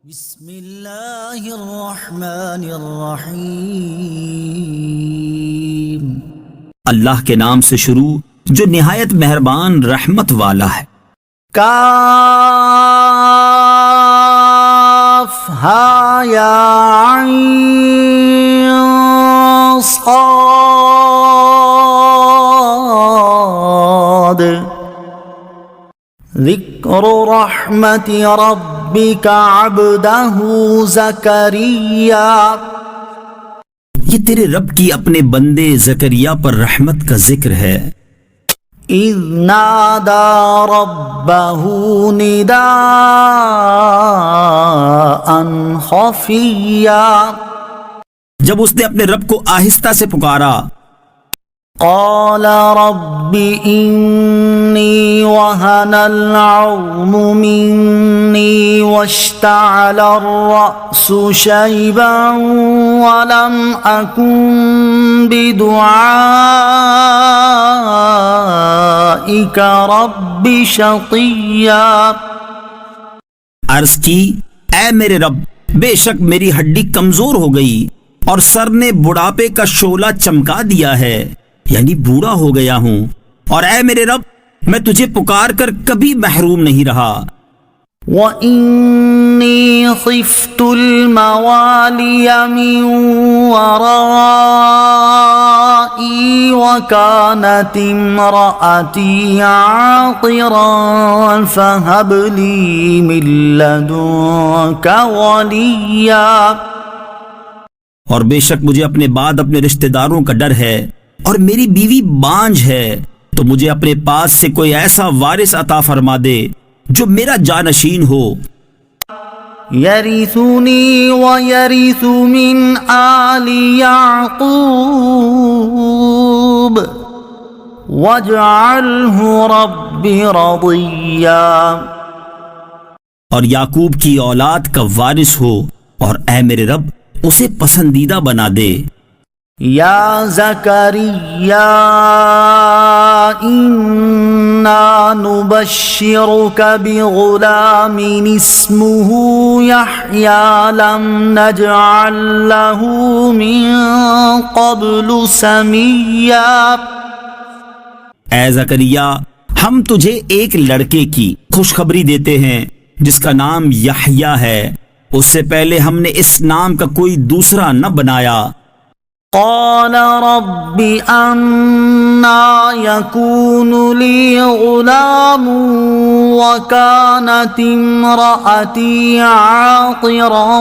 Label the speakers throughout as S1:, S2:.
S1: بسم اللہ الرحمن الرحیم۔
S2: اللہ کے نام سے شروع جو نہایت مہربان رحمت والا ہے۔
S1: کاف ہا یا عین صاد ذکر رحمت ربک عبدہ زکریا۔
S2: یہ تیرے رب کی اپنے بندے زکریا پر رحمت کا ذکر ہے۔
S1: اذ نادا ربہ نداء خفیا۔
S2: جب اس نے اپنے رب کو آہستہ سے پکارا،
S1: قال رب انی وہن العظم منی واشتعل الرأس شیبا ولم اکن بدعائک رب شقیا۔
S2: عرض کی، اے میرے رب، بے شک میری ہڈی کمزور ہو گئی اور سر نے بڑھاپے کا شعلہ چمکا دیا ہے، یعنی بوڑھا ہو گیا ہوں، اور اے میرے رب میں تجھے پکار کر کبھی محروم نہیں رہا۔
S1: وَإِنِّي خِفْتُ الْمَوَالِيَ مِنْ وَرَائِي وَكَانَتِ امْرَأَتِي عَاقِرًا فَهَبْ لِي مِن لَّدُنكَ وَلِيًّا۔
S2: اور بے شک مجھے اپنے بعد اپنے رشتہ داروں کا ڈر ہے، اور میری بیوی بانجھ ہے، تو مجھے اپنے پاس سے کوئی ایسا وارث عطا فرما دے جو میرا جانشین ہو۔
S1: یرثنی ویرث من آل یعقوب واجعلہ رب رضیا۔
S2: اور یعقوب کی اولاد کا وارث ہو، اور اے میرے رب اسے پسندیدہ بنا دے۔
S1: یا زکریا انا نبشرک بغلام اسمہ یحییٰ لم نجعل لہ من قبل سمیا۔
S2: اے زکریا، ہم تجھے ایک لڑکے کی خوشخبری دیتے ہیں جس کا نام یحییٰ ہے، اس سے پہلے ہم نے اس نام کا کوئی دوسرا نہ بنایا۔
S1: قال رب أنا يكون لي غلام وكانت امرأتي عاقرا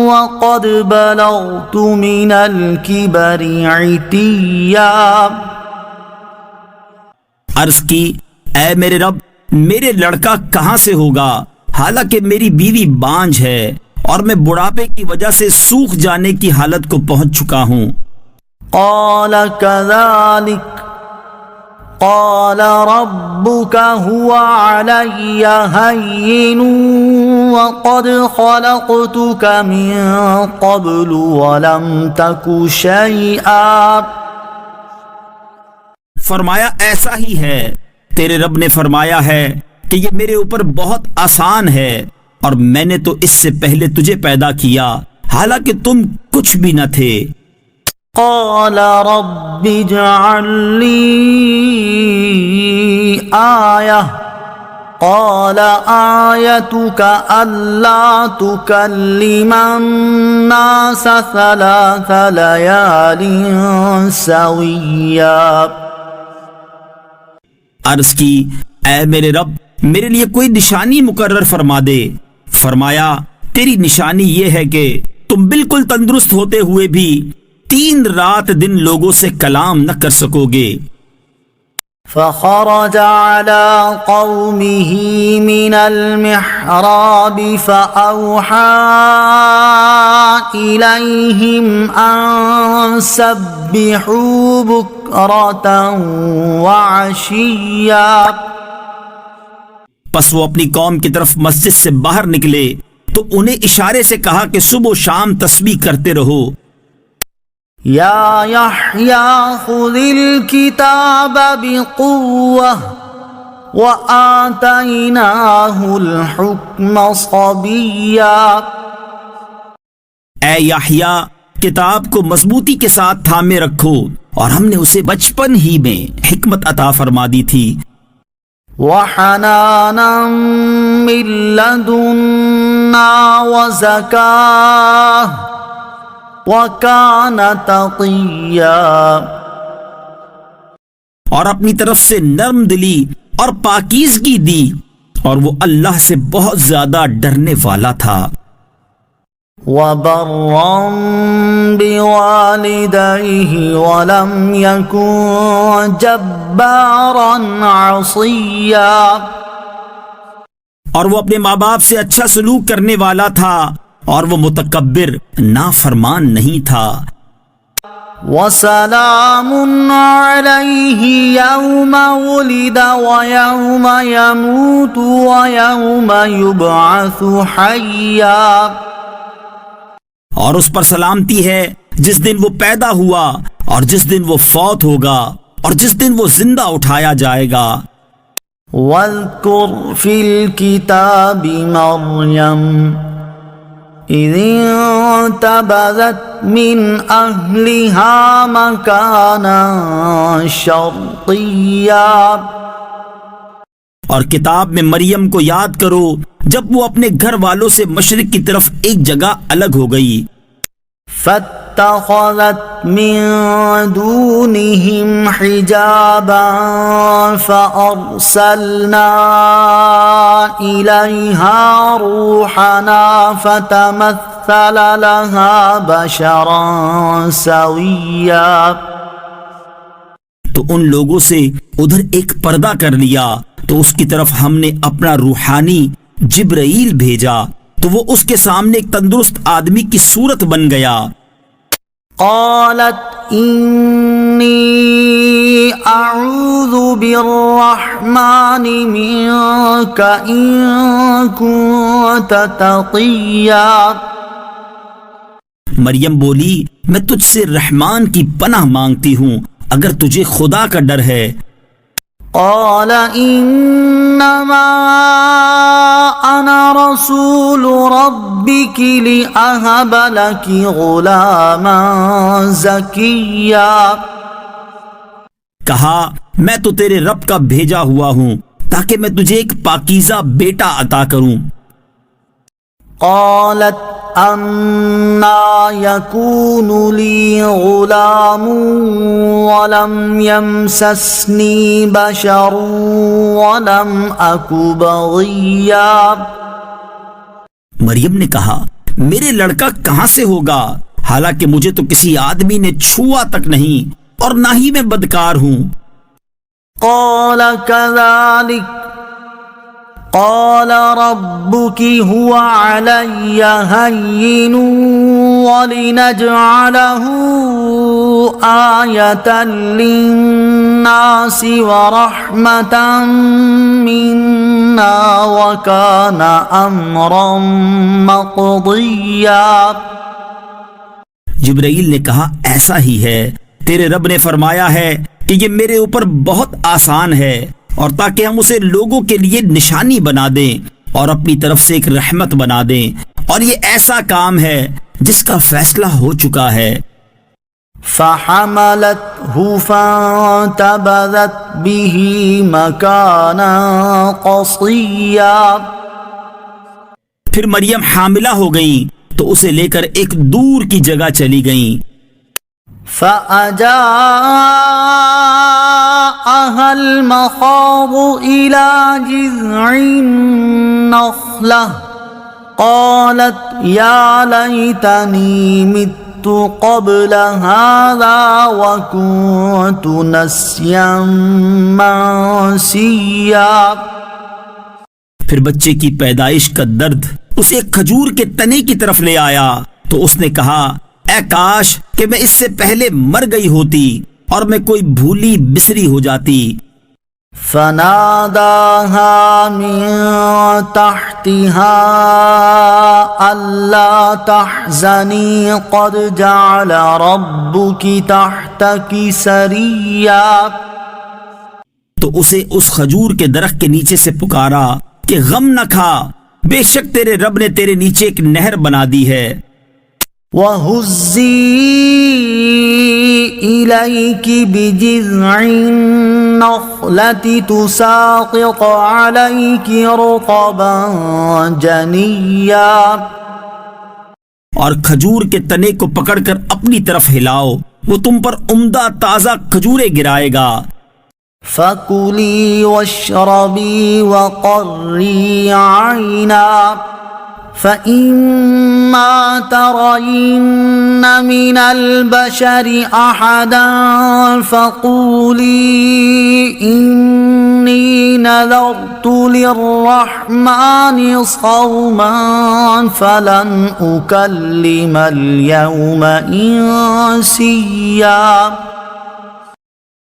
S1: وقد بلغت من الكبر عتيا۔
S2: عرض کی، اے میرے رب، میرے لڑکا کہاں سے ہوگا، حالانکہ میری بیوی بانجھ ہے اور میں بڑھاپے کی وجہ سے سوکھ جانے کی حالت کو پہنچ چکا ہوں۔
S1: قال كذلك قال ربك هو علي هين وقد خلقتك من قبل ولم تك شيئا۔
S2: فرمایا، ایسا ہی ہے، تیرے رب نے فرمایا ہے کہ یہ میرے اوپر بہت آسان ہے، اور میں نے تو اس سے پہلے تجھے پیدا کیا حالانکہ تم کچھ بھی نہ تھے۔
S1: قال رب اجعل لي آية قال آيتك ألا تكلم الناس 3 ليال سويا۔
S2: عرض کی، اے میرے رب، میرے لیے کوئی نشانی مقرر فرما دے۔ فرمایا، تیری نشانی یہ ہے کہ تم بالکل تندرست ہوتے ہوئے بھی 3 رات دن لوگوں سے کلام نہ کر سکو گے۔
S1: فخرج على قومه من المحراب فأوحى إليهم أن سبحوا بكرة وعشيا۔
S2: پس وہ اپنی قوم کی طرف مسجد سے باہر نکلے تو انہیں اشارے سے کہا کہ صبح و شام تسبیح کرتے رہو۔
S1: یا یحییٰ خذ الکتاب بقوة وآتيناه الحكم صبيا.
S2: اے یحییٰ، کتاب کو مضبوطی کے ساتھ تھامے رکھو، اور ہم نے اسے بچپن ہی میں حکمت عطا فرما دی تھی،
S1: وحنانا من لدنا وزكاة وكان تقيا.
S2: اور اپنی طرف سے نرم دلی اور پاکیزگی دی، اور وہ اللہ سے بہت زیادہ ڈرنے والا تھا.
S1: وبرا بوالديه ولم يكن جبارا عصيا.
S2: اور وہ اپنے ماں باپ سے اچھا سلوک کرنے والا تھا، اور وہ متکبر نافرمان نہیں تھا.
S1: وسلام عليه يوم ولد ويوم يموت ويوم يبعث حيا.
S2: اور اس پر سلامتی ہے جس دن وہ پیدا ہوا، اور جس دن وہ فوت ہوگا، اور جس دن وہ زندہ اٹھایا جائے گا.
S1: واذكر في الكتاب مريم إذ انتبذت من أهلها مكانا شرقيا.
S2: اور کتاب میں مریم کو یاد کرو جب وہ اپنے گھر والوں سے مشرق کی طرف ایک جگہ الگ ہو گئی.
S1: فاتخذت من دونهم حجابا فأرسلنا إليها روحنا فتمثل لها بشرا سويا.
S2: تو ان لوگوں سے ادھر ایک پردہ کر لیا، تو اس کی طرف ہم نے اپنا روحانی جبرائیل بھیجا، تو وہ اس کے سامنے ایک تندرست آدمی کی صورت بن گیا.
S1: قالت انی اعوذ بالرحمن منک ان کنت تقیا.
S2: مریم بولی، میں تجھ سے رحمان کی پناہ مانگتی ہوں اگر تجھے خدا کا ڈر ہے.
S1: قال انما انا رسول ربك لاهب لك غلاما زكيا.
S2: کہا، میں تو تیرے رب کا بھیجا ہوا ہوں تاکہ میں تجھے ایک پاکیزہ بیٹا عطا کروں.
S1: قالت انا يكون لي غلام ولم يمسسني بشر ولم أك بغيا.
S2: مریم نے کہا، میرے لڑکا کہاں سے ہوگا، حالانکہ مجھے تو کسی آدمی نے چھوا تک نہیں، اور نہ ہی میں بدکار ہوں.
S1: قال كذلك قال ربك هو علي هين ولنجعله آية للناس ورحمة منا وكان أمرا مقضيا.
S2: جبرائیل نے کہا، ایسا ہی ہے، تیرے رب نے فرمایا ہے کہ یہ میرے اوپر بہت آسان ہے، اور تاکہ ہم اسے لوگوں کے لیے نشانی بنا دیں اور اپنی طرف سے ایک رحمت بنا دیں، اور یہ ایسا کام ہے جس کا فیصلہ ہو چکا ہے.
S1: فحملته فانتبذت به مكانا قصيا.
S2: پھر مریم حاملہ ہو گئیں تو اسے لے کر ایک دور کی جگہ چلی گئیں.
S1: فأجاءها المخاض إلى جذع النخلة قالت يا ليتني مت قبل هذا وكنت نسيا منسيا.
S2: پھر بچے کی پیدائش کا درد اسے ایک کھجور کے تنے کی طرف لے آیا، تو اس نے کہا، اے کاش کہ میں اس سے پہلے مر گئی ہوتی اور میں کوئی بھولی بسری ہو جاتی.
S1: فناداها من تحتها ألا تحزني قد جعل ربك تحتك سريا.
S2: تو اسے اس کھجور کے درخت کے نیچے سے پکارا کہ غم نہ کھا، بے شک تیرے رب نے تیرے نیچے ایک نہر بنا دی ہے۔
S1: وَهُزِّي إِلَيْكِ بِجِذْعِ النَّخْلَةِ تُسَاقِطْ عَلَيْكِ رُطَبًا جَنِيًّا،
S2: اور کھجور کے تنے کو پکڑ کر اپنی طرف ہلاؤ، وہ تم پر عمدہ تازہ کھجوریں گرائے گا۔
S1: فَكُلِي وَاشْرَبِي وَقَرِّي عَيْنًا فَإِمَّا تَرَيِنَّ مِنَ الْبَشَرِ أَحَدًا فَقُولِي إِنِّي نَذَرْتُ لِلرَّحْمَنِ صَوْمًا فَلَنْ أُكَلِّمَ الْيَوْمَ إِنسِيًّا۔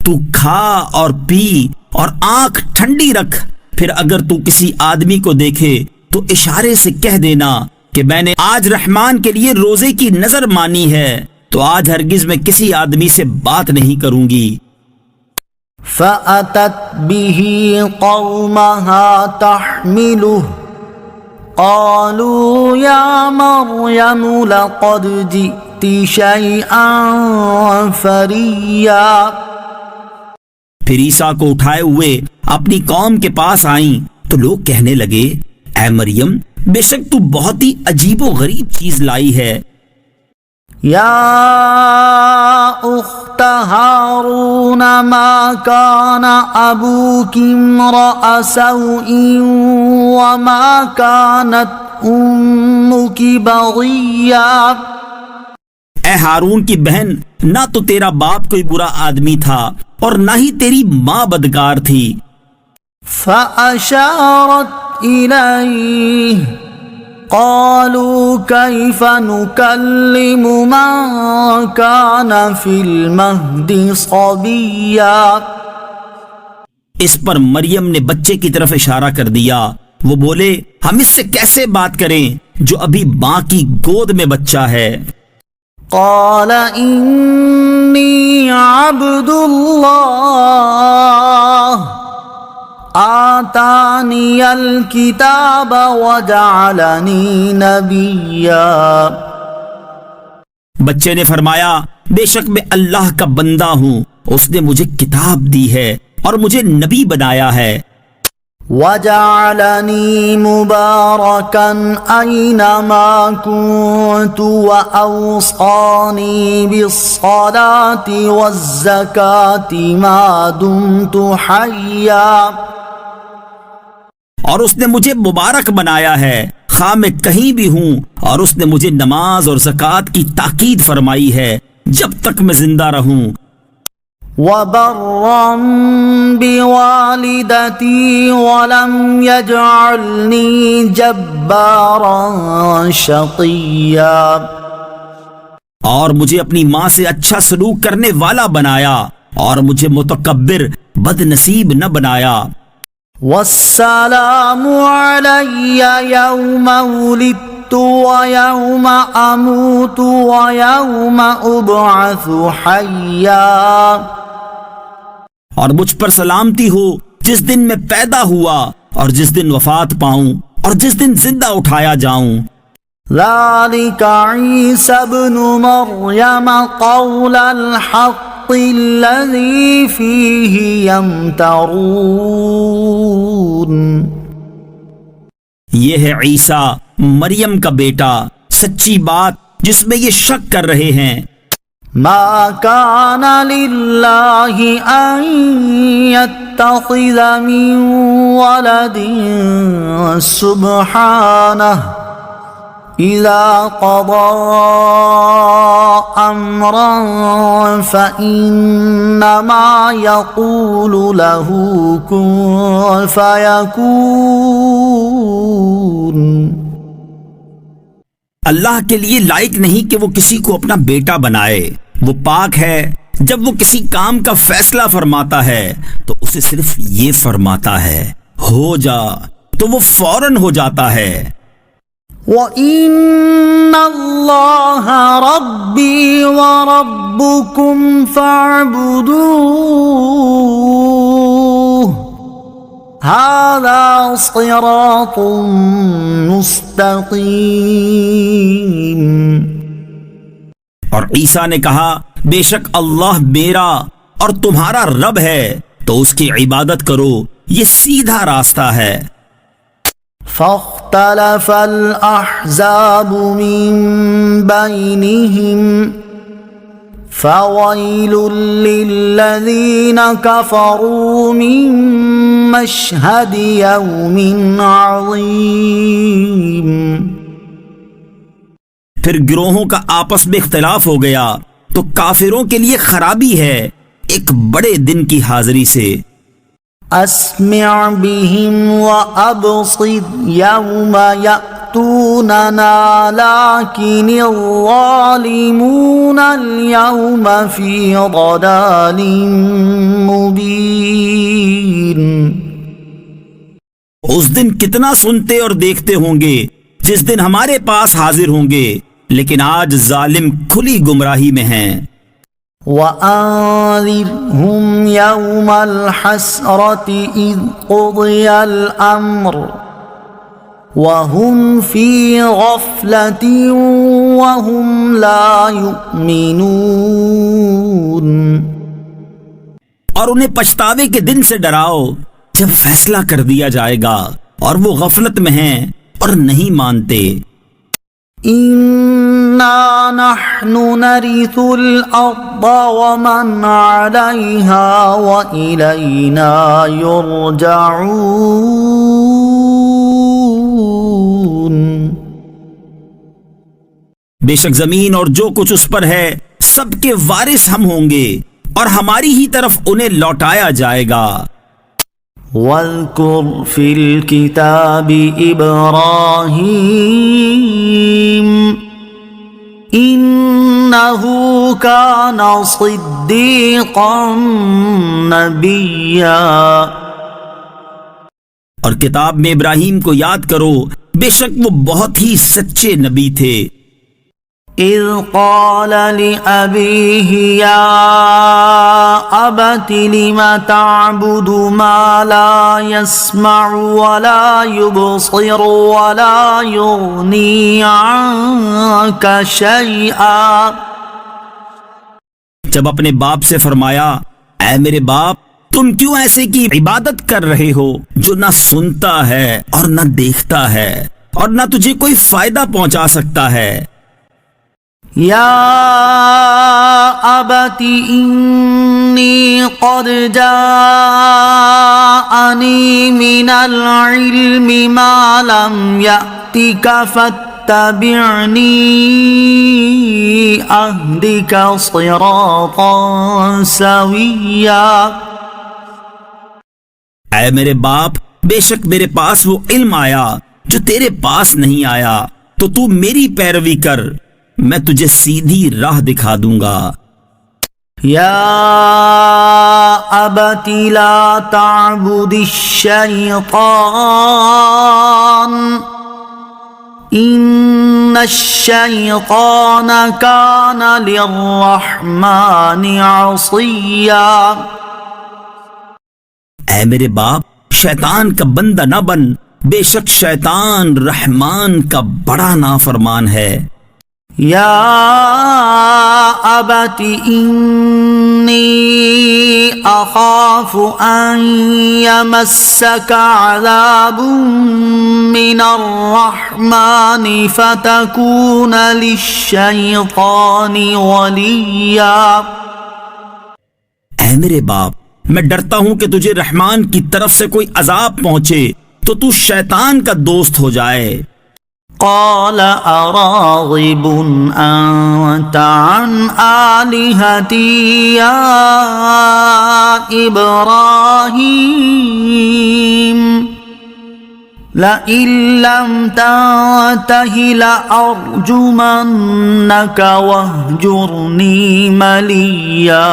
S2: تو کھا اور پی اور آنکھ ٹھنڈی رکھ، پھر اگر تو کسی آدمی کو دیکھے تو اشارے سے کہہ دینا کہ میں نے آج رحمان کے لیے روزے کی نظر مانی ہے، تو آج ہرگز میں کسی آدمی سے بات نہیں کروں گی۔
S1: فَأَتَتْ بِهِ قَوْمَهَا تَحْمِلُهُ قَالُوا يَا مَرْيَمُ لَقَدْ جِئْتِ شَيْئًا فَرِيًّا۔
S2: پھر عیسیٰ کو اٹھائے ہوئے اپنی قوم کے پاس آئیں تو لوگ کہنے لگے، اے مریم، بے شک تو بہت ہی عجیب و غریب چیز لائی ہے۔
S1: یا اخت ہارون ما کان ابوک امرأ سوء وما کانت امک بغیا۔
S2: اے ہارون کی بہن، نہ تو تیرا باپ کوئی برا آدمی تھا اور نہ ہی تیری ماں بدکار تھی۔
S1: فأشارت إليه قالوا كيف نكلم من كان في المهد صبيا۔
S2: اس پر مریم نے بچے کی طرف اشارہ کر دیا، وہ بولے ہم اس سے کیسے بات کریں جو ابھی ماں کی گود میں بچہ ہے۔
S1: قال إني عبد الله آتاني الكتاب وجعلني نبيا۔
S2: بچے نے فرمایا، بے شک میں اللہ کا بندہ ہوں، اس نے مجھے کتاب دی ہے اور مجھے نبی بنایا ہے۔
S1: وَجَعَلَنِي مُبَارَكًا أَيْنَمَا كُنتُ وَأَوْصَانِي بِالصَّلَاةِ وَالزَّكَاةِ مَا دُمْتُ حَيًّا۔
S2: اور اس نے مجھے مبارک بنایا ہے خواہ میں کہیں بھی ہوں، اور اس نے مجھے نماز اور زکوٰۃ کی تاکید فرمائی ہے جب تک میں زندہ رہوں۔
S1: وَبَرًّا بِوَالِدَتِي وَلَمْ يَجْعَلْنِي جَبَّارًا شَقِيًّا۔
S2: اور مجھے اپنی ماں سے اچھا سلوک کرنے والا بنایا اور مجھے متکبر بد نصیب نہ بنایا۔
S1: وَالسَّلَامُ عَلَيَّ يَوْمَ وُلِدتُّ وَيَوْمَ أَمُوتُ وَيَوْمَ أُبْعَثُ حَيًّا۔
S2: اور مجھ پر سلامتی ہو جس دن میں پیدا ہوا اور جس دن وفات پاؤں اور جس دن زندہ اٹھایا جاؤں۔
S1: ذَلِكَ عِيسَى ابْنُ مَرْيَمَ قَوْلَ الْحَقِّ الَّذِي فِيهِ يَمْتَرُونَ۔
S2: یہ ہے عیسیٰ مریم کا بیٹا، سچی بات جس میں یہ شک کر رہے ہیں۔
S1: ما كان لله أن يتخذ من ولد سبحانه إذا قضى أمرا فإنما يقول له كن فيكون۔
S2: اللہ کے لیے لائق نہیں کہ وہ کسی کو اپنا بیٹا بنائے، وہ پاک ہے جب وہ کسی کام کا فیصلہ فرماتا ہے تو اسے صرف یہ فرماتا ہے ہو جا، تو وہ فوراً ہو جاتا ہے۔
S1: وَإِنَّ اللَّهَ رَبِّي وَرَبُّكُمْ فَاعْبُدُوهُ هذا صراط مستقیم.
S2: اور عیسیٰ نے کہا بے شک اللہ میرا اور تمہارا رب ہے تو اس کی عبادت کرو، یہ سیدھا راستہ ہے.
S1: فاختلف الأحزاب من بينهم فويل للذين كفروا من مشهد يوم عظيم.
S2: پھر گروہوں کا آپس میں اختلاف ہو گیا تو کافروں کے لیے خرابی ہے ایک بڑے دن کی حاضری سے.
S1: اسمع بهم وابصر يوم يأتوننا لكن الظالمون اليوم في ضلال مبين.
S2: اس دن کتنا سنتے اور دیکھتے ہوں گے جس دن ہمارے پاس حاضر ہوں گے، لیکن آج ظالم کھلی گمراہی میں ہیں.
S1: وَأَنذِرْهُمْ يَوْمَ الْحَسْرَةِ إِذْ قُضِيَ الْأَمْرُ وَهُمْ فِي غَفْلَةٍ وَهُمْ لَا يُؤْمِنُونَ.
S2: اور انہیں پچھتاوے کے دن سے ڈراؤ جب فیصلہ کر دیا جائے گا اور وہ غفلت میں ہیں اور نہیں مانتے.
S1: إِنَّا نَحْنُ نَرِثُ الْأَرْضَ وَمَنْ عَلَيْهَا وَإِلَيْنَا يُرْجَعُونَ.
S2: بے شک زمین اور جو کچھ اس پر ہے سب کے وارث ہم ہوں گے اور ہماری ہی طرف انہیں لوٹایا جائے گا.
S1: واذكر في الكتاب إبراهيم إنه كان صديقا نبيا.
S2: اور کتاب میں ابراہیم کو یاد کرو، بے شک وہ بہت ہی سچے نبی تھے.
S1: إذ قال لأبيه يا أبت لم تعبد ما لا يسمع ولا يبصر ولا يغني عنك شيئا.
S2: جب اپنے باپ سے فرمایا اے میرے باپ تم کیوں ایسے کی عبادت کر رہے ہو جو نہ سنتا ہے اور نہ دیکھتا ہے اور نہ تجھے کوئی فائدہ پہنچا سکتا ہے.
S1: یا ابت انی قد جاءنی من العلم ما لم یأتک فاتبعنی اہدک صراطا سویا.
S2: اے میرے باپ بے شک میرے پاس وہ علم آیا جو تیرے پاس نہیں آیا، تو تو میری پیروی کر، میں تجھے سیدھی راہ دکھا دوں گا.
S1: یا ابت لا تعبد الشیطان ان الشیطان کان للرحمن عصیا.
S2: اے میرے باپ شیطان کا بندہ نہ بن، بے شک شیطان رحمان کا بڑا نافرمان ہے.
S1: یا ابت انی اخاف ان یمسک عذاب من الرحمن فتکون للشیطان ولیا.
S2: اے میرے باپ میں ڈرتا ہوں کہ تجھے رحمان کی طرف سے کوئی عذاب پہنچے تو تو شیطان کا دوست ہو جائے.
S1: قال اراغب انت عن آلهتی یا ابراہیم لئن لم تنتہ لأرجمنک واہجرنی ملیا.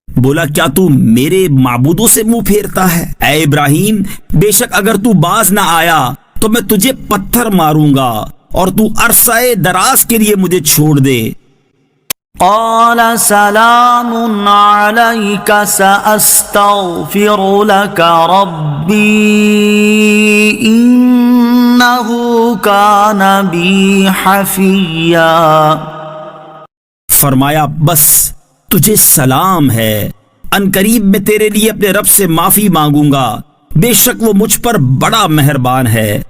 S2: بولا کیا تو میرے معبودوں سے منہ پھیرتا ہے؟ اے ابراہیم بے شک اگر تو باز نہ آیا تو میں تجھے پتھر ماروں گا اور تو عرصہ دراز کے لیے مجھے چھوڑ دے.
S1: قال سلام عليك سأستغفر لك ربي إنه كان بي حفيا.
S2: فرمایا بس تجھے سلام ہے، ان قریب میں تیرے لیے اپنے رب سے معافی مانگوں گا، بے شک وہ مجھ پر بڑا مہربان ہے.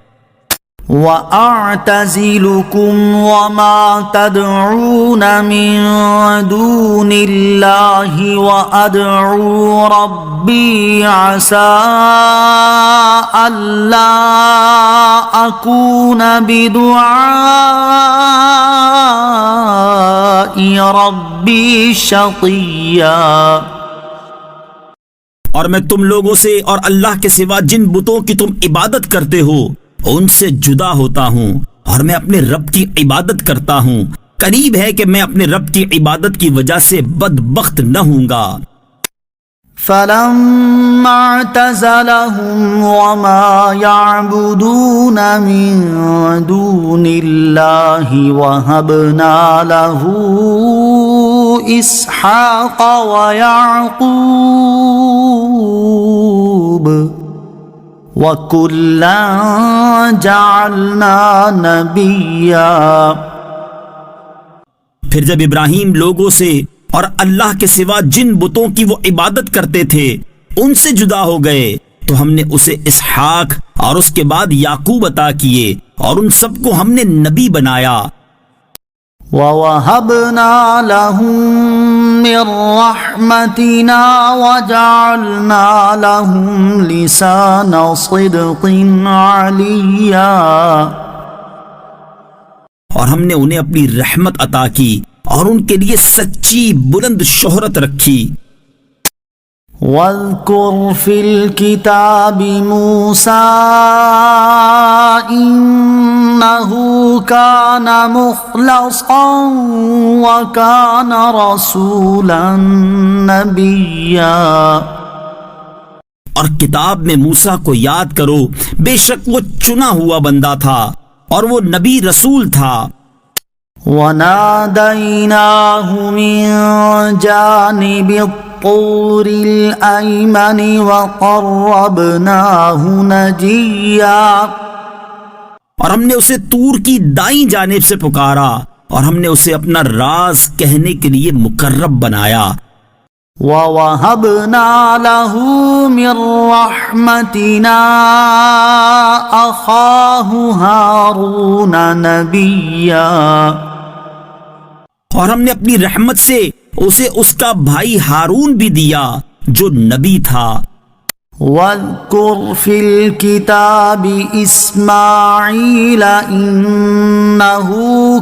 S1: وَأَعْتَزِلُكُمْ وَمَا تَدْعُونَ مِن دُونِ اللَّهِ وَأَدْعُو رَبِّي عَسَىٰ أَلَّا أَكُونَ بِدُعَاءِ رَبِّي شَقِيًّا.
S2: اور میں تم لوگوں سے اور اللہ کے سوا جن بتوں کی تم عبادت کرتے ہو ان سے جدا ہوتا ہوں، اور میں اپنے رب کی عبادت کرتا ہوں، قریب ہے کہ میں اپنے رب کی عبادت کی وجہ سے بدبخت نہ ہوں گا.
S1: فَلَمَّا اعْتَزَلَهُمْ وَمَا يَعْبُدُونَ مِن دُونِ اللَّهِ وَهَبْنَا لَهُ إِسْحَاقَ وَيَعْقُوبَ وَكُلًّا جَعَلْنَا نَبِيًّا.
S2: پھر جب ابراہیم لوگوں سے اور اللہ کے سوا جن بتوں کی وہ عبادت کرتے تھے ان سے جدا ہو گئے تو ہم نے اسے اسحاق اور اس کے بعد یعقوب عطا کیے اور ان سب کو ہم نے نبی بنایا.
S1: وَوَهَبْنَا لَهُم مِّن رَّحْمَتِنَا وَجَعَلْنَا لَهُمْ لِسَانَ صِدْقٍ عَلِيًّا.
S2: اور ہم نے انہیں اپنی رحمت عطا کی اور ان کے لیے سچی بلند شہرت رکھی.
S1: وَاذْكُرْ فِي الْكِتَابِ مُوسَىٰ إِنَّهُ كَانَ مُخْلَصًا وَكَانَ رَسُولًا نَبِيًّا.
S2: اور کتاب میں موسیٰ کو یاد کرو، بے شک وہ چنا ہوا بندہ تھا اور وہ نبی رسول تھا.
S1: وَنَادَيْنَاهُ مِن جَانِبِ الطُّورِ الْأَيْمَنِ وَقَرَّبْنَاهُ نَجِيًّا.
S2: اور ہم نے اسے طور کی دائیں جانب سے پکارا اور ہم نے اسے اپنا راز کہنے کے لیے مقرب بنایا.
S1: وَوَهَبْنَا لَهُ مِن رَّحْمَتِنَا أَخَاهُ هَارُونَ نَبِيًّا.
S2: اور ہم نے اپنی رحمت سے اسے اس کا بھائی ہارون بھی دیا جو نبی تھا.
S1: وَاذْكُرْ فِي الْكِتَابِ إِسْمَاعِيلَ إِنَّهُ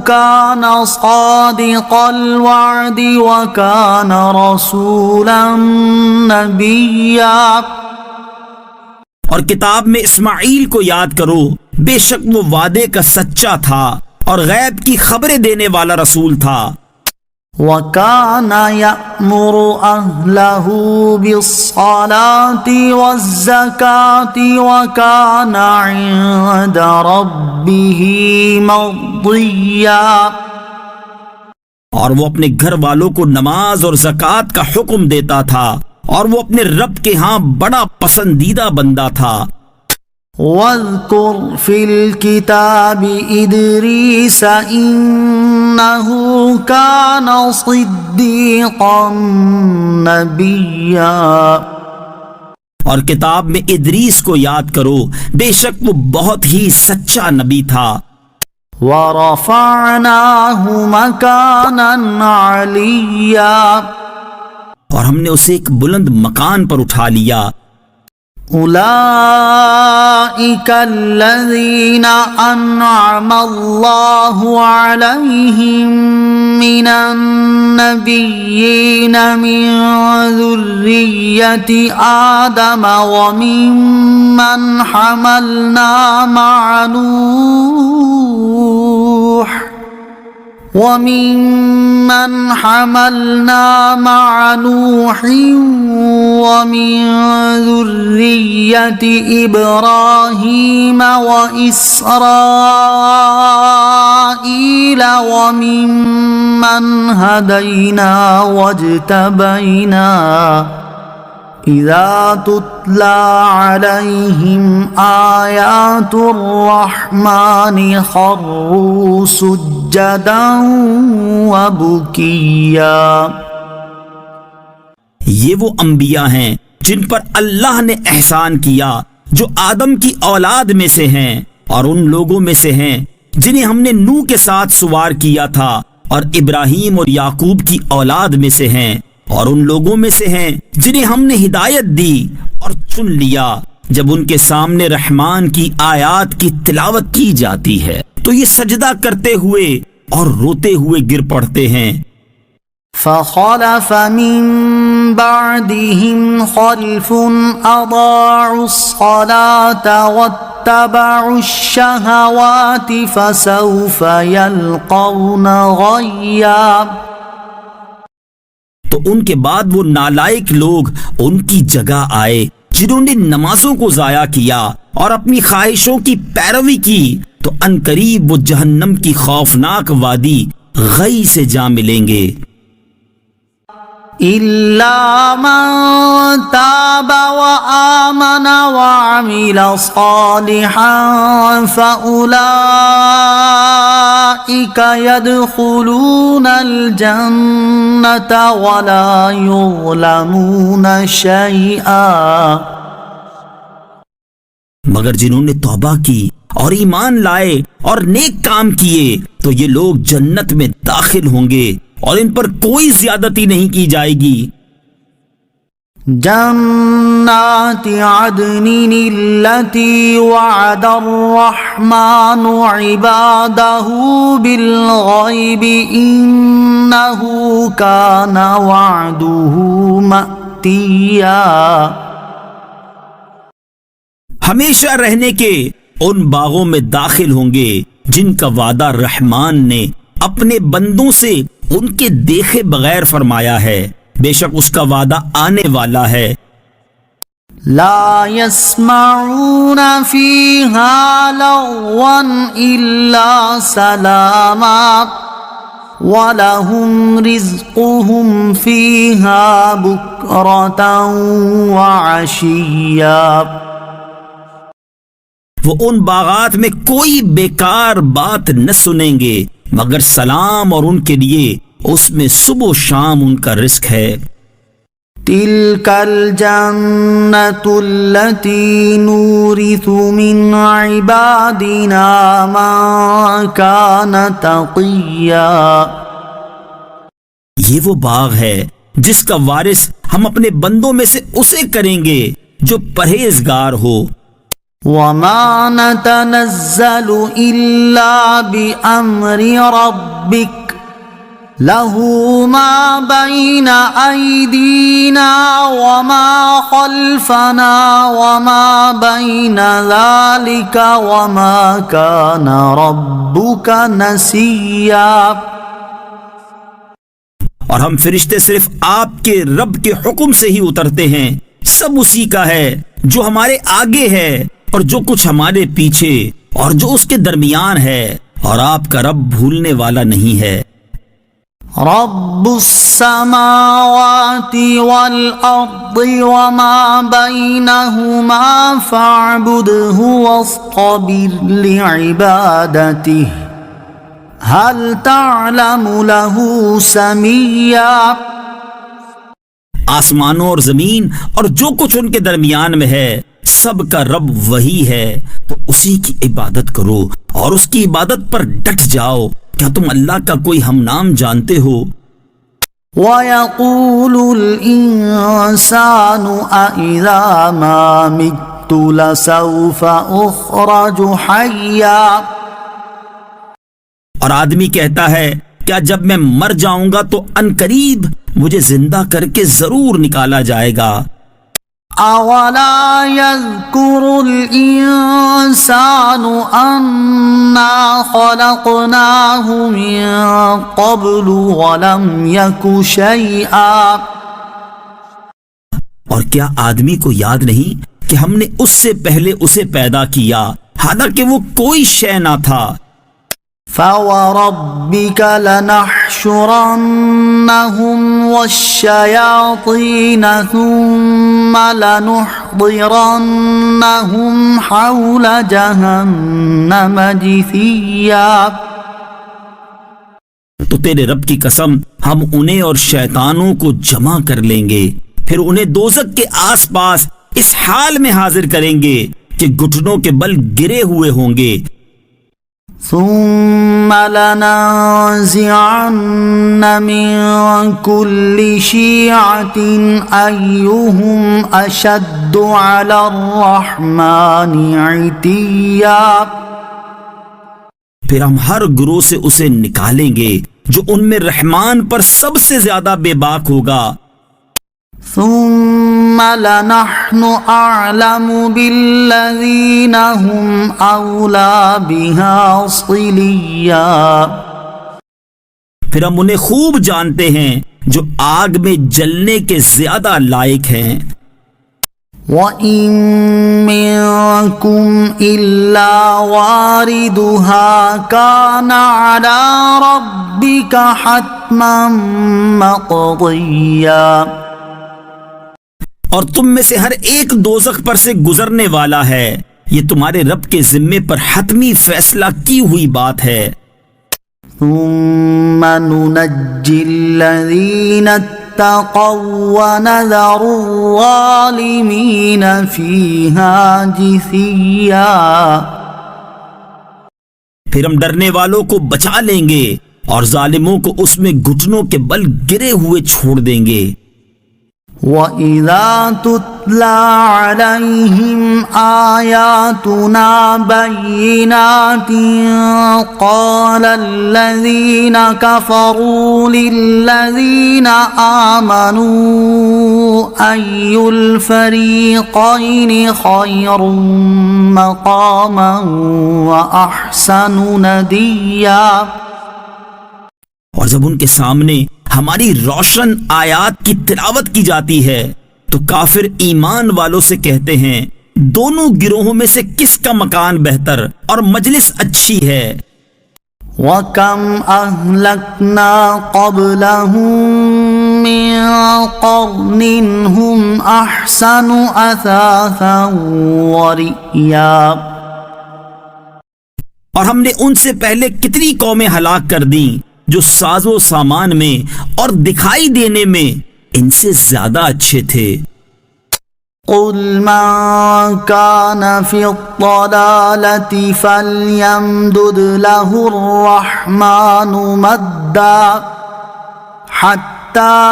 S1: كَانَ صَادِقَ الْوَعْدِ وَكَانَ رَسُولًا نَبِيًّا.
S2: اور کتاب میں اسماعیل کو یاد کرو، بے شک وہ وعدے کا سچا تھا اور غیب کی خبریں دینے والا رسول تھا.
S1: وَكَانَ يَأْمُرُ أَهْلَهُ بِالصَّلَاةِ وَالزَّكَاةِ وَكَانَ عِندَ رَبِّهِ مَرْضِيًّا.
S2: اور وہ اپنے گھر والوں کو نماز اور زکوٰۃ کا حکم دیتا تھا اور وہ اپنے رب کے ہاں بڑا پسندیدہ بندہ تھا.
S1: وَاذْكُرْ فِي الْكِتَابِ إِدْرِيسَ إِنَّهُ كَانَ صِدِّيقًا نَبِيًّا.
S2: اور کتاب میں ادریس کو یاد کرو، بے شک وہ بہت ہی سچا نبی تھا.
S1: وَرَفَعْنَاهُ مَكَانًا عَلِيًّا.
S2: اور ہم نے اسے ایک بلند مکان پر اٹھا لیا.
S1: أولئك الذين أنعم الله عليهم من النبيين من ذرية آدم وممن حملنا مع نوح ومن ذرية إبراهيم وإسرائيل وممن وممن هدينا واجتبينا إذا تتلى عليهم آيات الرحمن خروا سجدا وبكيا.
S2: یہ وہ انبیاء ہیں جن پر اللہ نے احسان کیا، جو آدم کی اولاد میں سے ہیں، اور ان لوگوں میں سے ہیں جنہیں ہم نے نوح کے ساتھ سوار کیا تھا، اور ابراہیم اور یعقوب کی اولاد میں سے ہیں، اور ان لوگوں میں سے ہیں جنہیں ہم نے ہدایت دی اور چن لیا جب ان کے سامنے رحمان کی آیات کی تلاوت کی جاتی ہے تو یہ سجدہ کرتے ہوئے اور روتے ہوئے گر پڑتے ہیں.
S1: فخلف من بعدهم خلف أضاعوا الصلاة واتبعوا الشهوات فسوف يلقون غيا.
S2: تو ان کے بعد وہ نالائق لوگ ان کی جگہ آئے جنہوں نے نمازوں کو ضائع کیا اور اپنی خواہشوں کی پیروی کی، تو عنقریب وہ جہنم کی خوفناک وادی غی سے جا ملیں گے.
S1: إلا من تاب وآمن وعمل صالحا فأولئك يدخلون الجنة ولا يظلمون شيئا.
S2: مگر جنہوں نے توبہ کی اور ایمان لائے اور نیک کام کیے تو یہ لوگ جنت میں داخل ہوں گے اور ان پر کوئی زیادتی نہیں کی جائے گی.
S1: جنات عدن التي وعد الرحمن عباده بالغيب إنه كان وعده مأتيا.
S2: ہمیشہ رہنے کے ان باغوں میں داخل ہوں گے جن کا وعدہ رحمان نے اپنے بندوں سے ان کے دیکھے بغیر فرمایا ہے، بے شک اس کا وعدہ آنے والا ہے.
S1: لا يسمعون فيها لغوا إلا سلاما ولهم رزقهم فيها بكرة وعشيا.
S2: وہ ان باغات میں کوئی بیکار بات نہ سنیں گے مگر سلام، اور ان کے لیے اس میں صبح و شام ان کا رزق ہے.
S1: تلك الجنة التي نورث من عبادنا من كان تقيا.
S2: یہ وہ باغ ہے جس کا وارث ہم اپنے بندوں میں سے اسے کریں گے جو پرہیزگار ہو.
S1: وما نتنزل إلا بأمر ربك له ما بين أيدينا وما خلفنا وما بين ذلك وما كان ربك نسيا.
S2: اور ہم فرشتے صرف آپ کے رب کے حکم سے ہی اترتے ہیں، سب اسی کا ہے جو ہمارے آگے ہے اور جو کچھ ہمارے پیچھے اور جو اس کے درمیان ہے، اور آپ کا رب بھولنے والا نہیں ہے.
S1: رب السماوات والأرض وما بينهما فاعبده واصطبر لعبادته هل تعلم له سميا.
S2: آسمانوں اور زمین اور جو کچھ ان کے درمیان میں ہے سب کا رب وہی ہے، تو اسی کی عبادت کرو اور اس کی عبادت پر ڈٹ جاؤ. کیا تم اللہ کا کوئی ہم نام جانتے ہو؟
S1: وَيَقُولُ الْإِنسَانُ أَإِذَا مَا مِتُّ لَسَوْفَ أُخْرَجُ حَيًّا.
S2: اور آدمی کہتا ہے کیا جب میں مر جاؤں گا تو عنقریب مجھے زندہ کر کے ضرور نکالا جائے گا.
S1: أَوَلَا يَذْكُرُ الْإِنسَانُ أَنَّا خَلَقْنَاهُ مِن قَبْلُ وَلَمْ يَكُ شَيْئًا.
S2: اور کیا آدمی کو یاد نہیں کہ ہم نے اس سے پہلے اسے پیدا کیا حالانکہ وہ کوئی شے نہ تھا.
S1: فوربك لنحشرنهم والشياطين ثم لنحضرنهم حول جهنم جثيا.
S2: تو تیرے رب کی قسم ہم انہیں اور شیطانوں کو جمع کر لیں گے، پھر انہیں دوزخ کے آس پاس اس حال میں حاضر کریں گے کہ گھٹنوں کے بل گرے ہوئے ہوں گے.
S1: ثم لننزعن من كل شيعة أيهم أشد على الرحمن عتيا.
S2: پھر ہم ہر گروہ سے اسے نکالیں گے جو ان میں رحمان پر سب سے زیادہ بے باک ہوگا.
S1: ثم لنحن أعلم بالذين هم أولى بها صليا.
S2: پھر ہم انہیں خوب جانتے ہیں جو آگ میں جلنے کے زیادہ لائق ہیں.
S1: وَإِن مِّنكُمْ إِلَّا وَارِدُهَا كَانَ عَلَى رَبِّكَ حَتْمًا مَّقْضِيًّا.
S2: اور تم میں سے ہر ایک دوزخ پر سے گزرنے والا ہے، یہ تمہارے رب کے ذمے پر حتمی فیصلہ کی ہوئی بات ہے.
S1: ثُمَّ نُنَجِّي الَّذِينَ اتَّقَوْا وَنَذَرُ الظَّالِمِينَ فِيهَا جِثِيًّا.
S2: پھر ہم ڈرنے والوں کو بچا لیں گے اور ظالموں کو اس میں گھٹنوں کے بل گرے ہوئے چھوڑ دیں گے.
S1: وَإِذَا تُتْلَى عَلَيْهِمْ آيَاتُنَا بَيِّنَاتٍ قَالَ الَّذِينَ كَفَرُوا لِلَّذِينَ آمَنُوا أَيُّ الْفَرِيقَيْنِ خَيْرٌ مَّقَامًا وَأَحْسَنُ نَدِيًّا.
S2: اور جب ان کے سامنے ہماری روشن آیات کی تلاوت کی جاتی ہے تو کافر ایمان والوں سے کہتے ہیں دونوں گروہوں میں سے کس کا مکان بہتر اور مجلس اچھی ہے.
S1: وَكَمْ أَهْلَكْنَا قَبْلَهُم مِّن قَرْنٍ هُمْ أَحْسَنُ أَثَاثًا وَرِئْيًا.
S2: اور ہم نے ان سے پہلے کتنی قومیں ہلاک کر دیں جو ساز و سامان میں اور دکھائی دینے میں ان سے زیادہ اچھے تھے.
S1: قُلْ مَن كَانَ فِي الضَّلَالَةِ فَلْيَمْدُدْ لَهُ الرَّحْمَٰنُ مَدًّا حَتَّىٰ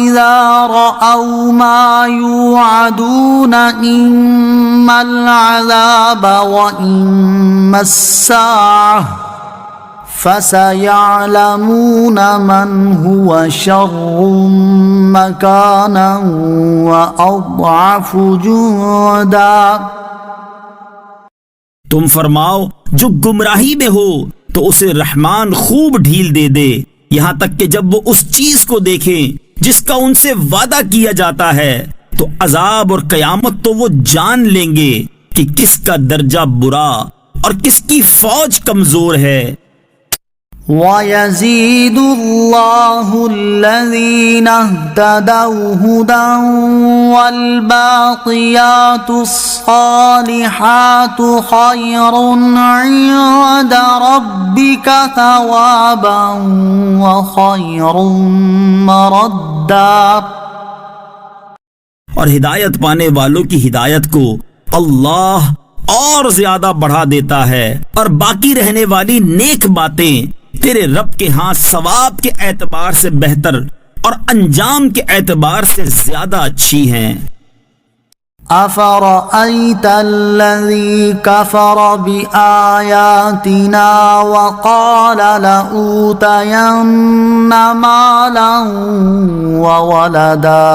S1: إِذَا رَأَوْا مَا يُوعَدُونَ إِمَّا الْعَذَابَ وَإِمَّا السَّاعَةَ فَسَيَعْلَمُونَ مَنْ هُوَ شَرٌّ مَّكَانًا وَأَضْعَفُ جُنْدًا.
S2: تم فرماؤ جو گمراہی میں ہو تو اسے رحمان خوب ڈھیل دے دے یہاں تک کہ جب وہ اس چیز کو دیکھیں جس کا ان سے وعدہ کیا جاتا ہے تو عذاب اور قیامت تو وہ جان لیں گے کہ کس کا درجہ برا اور کس کی فوج کمزور ہے.
S1: وَيَزِيدُ اللَّهُ الَّذِينَ اهْتَدَوْا هُدًى وَالْبَاقِيَاتُ الصَّالِحَاتُ خَيْرٌ عِندَ رَبِّكَ ثَوَابًا وَخَيْرٌ مَّرَدًّا.
S2: اور ہدایت پانے والوں کی ہدایت کو اللہ اور زیادہ بڑھا دیتا ہے اور باقی رہنے والی نیک باتیں تیرے رب کے ہاں ثواب کے اعتبار سے بہتر اور انجام کے اعتبار سے زیادہ اچھی ہیں.
S1: أَفَرَأَيْتَ الَّذِي كَفَرَ بِآيَاتِنَا وَقَالَ لَأُوتَيَنَّ مَالًا وَوَلَدًا.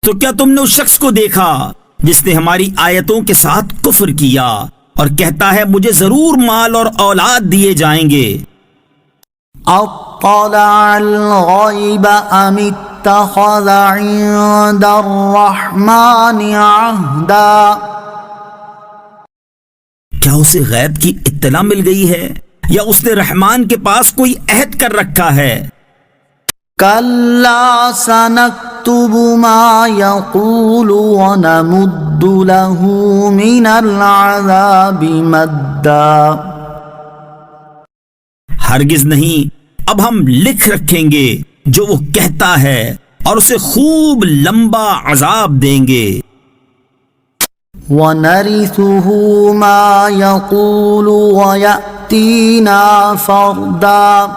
S2: تو کیا تم نے اس شخص کو دیکھا جس نے ہماری آیتوں کے ساتھ کفر کیا اور کہتا ہے مجھے ضرور مال اور اولاد دیے جائیں گے.
S1: اطلع الغیب ام اتخذ عند الرحمن عہدا.
S2: کیا اسے غیب کی اطلاع مل گئی ہے یا اس نے رحمان کے پاس کوئی عہد کر رکھا ہے؟
S1: كلا سنكتب ما يقول ونمد له من العذاب مدا.
S2: ہرگز نہیں، اب ہم لکھ رکھیں گے جو وہ کہتا ہے اور اسے خوب لمبا عذاب دیں گے.
S1: ونرثه ما يقول ويأتينا فردا.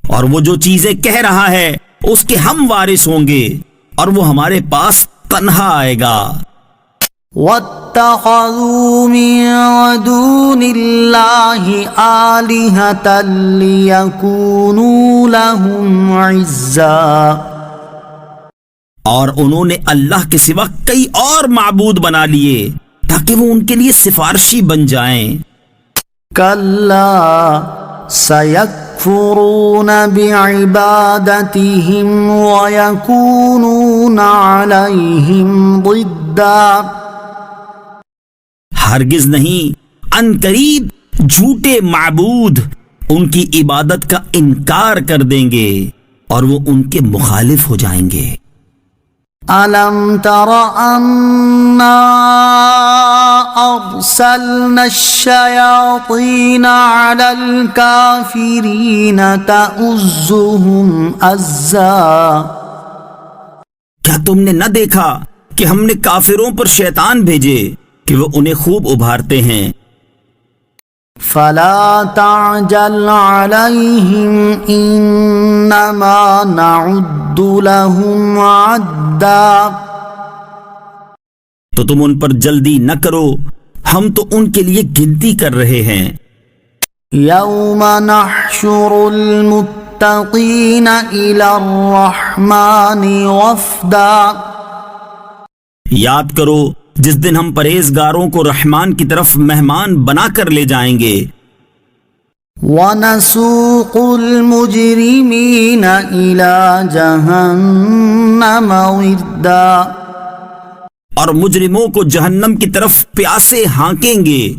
S2: اور وہ جو چیزیں کہہ رہا ہے اس کے ہم وارث ہوں گے اور وہ ہمارے پاس تنہا آئے گا.
S1: واتخذوا من دون الله آلهة ليكونوا لهم عزا.
S2: اور انہوں نے اللہ کے سوا کئی اور معبود بنا لیے تاکہ وہ ان کے لیے سفارشی بن جائیں.
S1: كلا سيكفرون بعبادتهم ويكونون عليهم ضدا.
S2: ہرگز نہیں، ان قریب جھوٹے معبود ان کی عبادت کا انکار کر دیں گے اور وہ ان کے مخالف ہو جائیں گے.
S1: أَلَمْ تَرَ أَنَّا أَرْسَلْنَا الشَّيَاطِينَ عَلَى الْكَافِرِينَ تَؤُزُّهُمْ أَزًّا.
S2: کیا تم نے نہ دیکھا کہ ہم نے کافروں پر شیطان بھیجے کہ وہ انہیں خوب ابھارتے ہیں؟
S1: فَلَا تَعْجَلْ عَلَيْهِمْ إِنَّمَا نَعُدُّ لَهُمْ عَدًّا.
S2: تو تم ان پر جلدی نہ کرو، ہم تو ان کے لیے گنتی کر رہے ہیں.
S1: يَوْمَ نَحْشُرُ الْمُتَّقِينَ إِلَى الرَّحْمَنِ وَفْدًا.
S2: یاد کرو جس دن ہم پرہیزگاروں کو رحمان کی طرف مہمان بنا کر لے جائیں گے.
S1: وَنَسُوقُ الْمُجْرِمِينَ إِلَى جَهَنَّمَ وِرْدًا.
S2: اور مجرموں کو جہنم کی طرف پیاسے ہانکیں گے.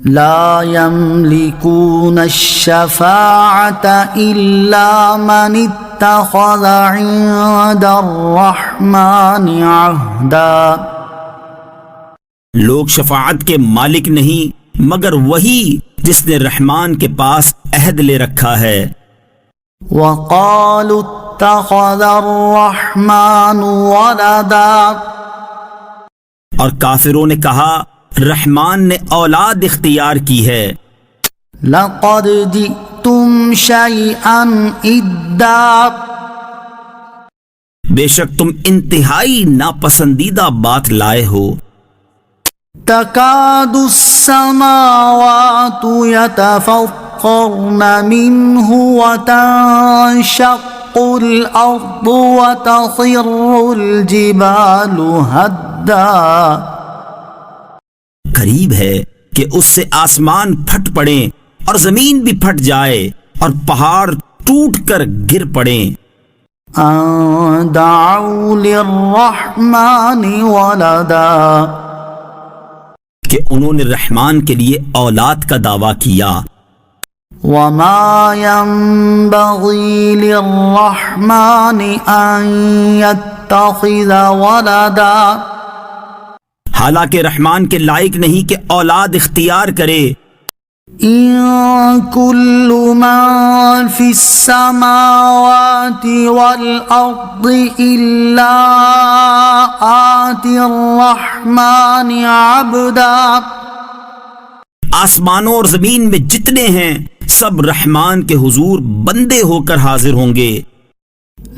S1: لا يملكون الشفاعة إلا من اتخذ عند الرحمن عهدا.
S2: لوگ شفاعت کے مالک نہیں مگر وہی جس نے رحمان کے پاس عہد لے رکھا ہے.
S1: وقالوا اتخذ الرحمن ولدا.
S2: اور کافروں نے کہا رحمان نے اولاد اختیار کی ہے.
S1: لقد جئتم شيئا إدا.
S2: بے شک تم انتہائی ناپسندیدہ بات لائے ہو.
S1: تكاد السماوات يتفطرن منه وتنشق الأرض وتخر الجبال هدا.
S2: قریب ہے کہ اس سے آسمان پھٹ پڑیں اور زمین بھی پھٹ جائے اور پہاڑ ٹوٹ کر گر پڑیں.
S1: أن دعوا للرحمن ولدا.
S2: کہ انہوں نے رحمان کے لیے اولاد کا دعویٰ کیا.
S1: وما ينبغي للرحمن أن يتخذ ولدا.
S2: حالانکہ رحمان کے لائق نہیں کہ اولاد اختیار کرے.
S1: إن كل من في السماوات والأرض إلا آتي الرحمن عبدا.
S2: آسمانوں اور زمین میں جتنے ہیں سب رحمان کے حضور بندے ہو کر حاضر ہوں گے.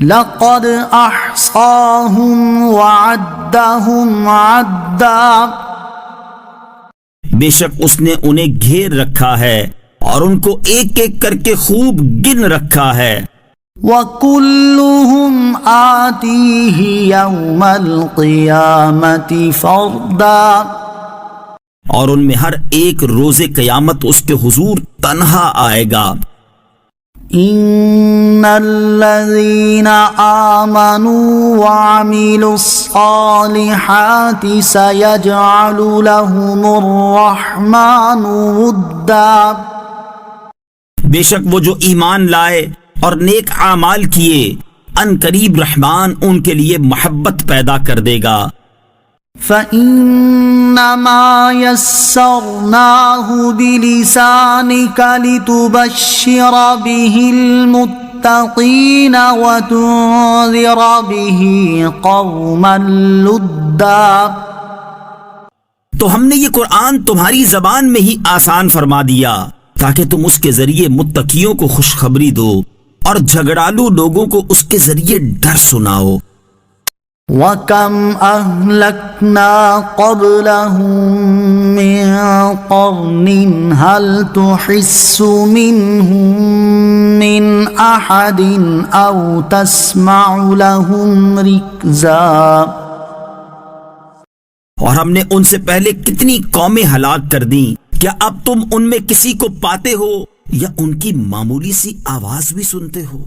S1: لقد أحصاهم وعدهم عدا.
S2: بے شک اس نے انہیں گھیر رکھا ہے اور ان کو ایک ایک کر کے خوب گن رکھا ہے.
S1: وَكُلُّهُمْ آتِيهِ يَوْمَ الْقِيَامَةِ فَرْدًا.
S2: اور ان میں ہر ایک روز قیامت اس کے حضور تنہا آئے گا.
S1: إن الذين آمنوا وعملوا الصالحات سيجعل لهم الرحمن ودا.
S2: بے شک وہ جو ایمان لائے اور نیک اعمال کیے ان قریب رحمان ان کے لیے محبت پیدا کر دے گا.
S1: فإنما يسرناه بلسانك لتبشر به المتقين وتنذر به قوما لدا.
S2: تو ہم نے یہ قرآن تمہاری زبان میں ہی آسان فرما دیا تاکہ تم اس کے ذریعے متقیوں کو خوشخبری دو اور جھگڑالو لوگوں کو اس کے ذریعے ڈر سناؤ.
S1: وَكَمْ أَهْلَكْنَا قَبْلَهُم مِّن قَرْنٍ هَلْ تُحِسُّ مِنْهُم مِّنْ أَحَدٍ أَوْ تَسْمَعُ لَهُمْ رِكْزًا.
S2: اور ہم نے ان سے پہلے کتنی قومیں ہلاک کر دیں، کیا اب تم ان میں کسی کو پاتے ہو یا ان کی معمولی سی آواز بھی سنتے ہو؟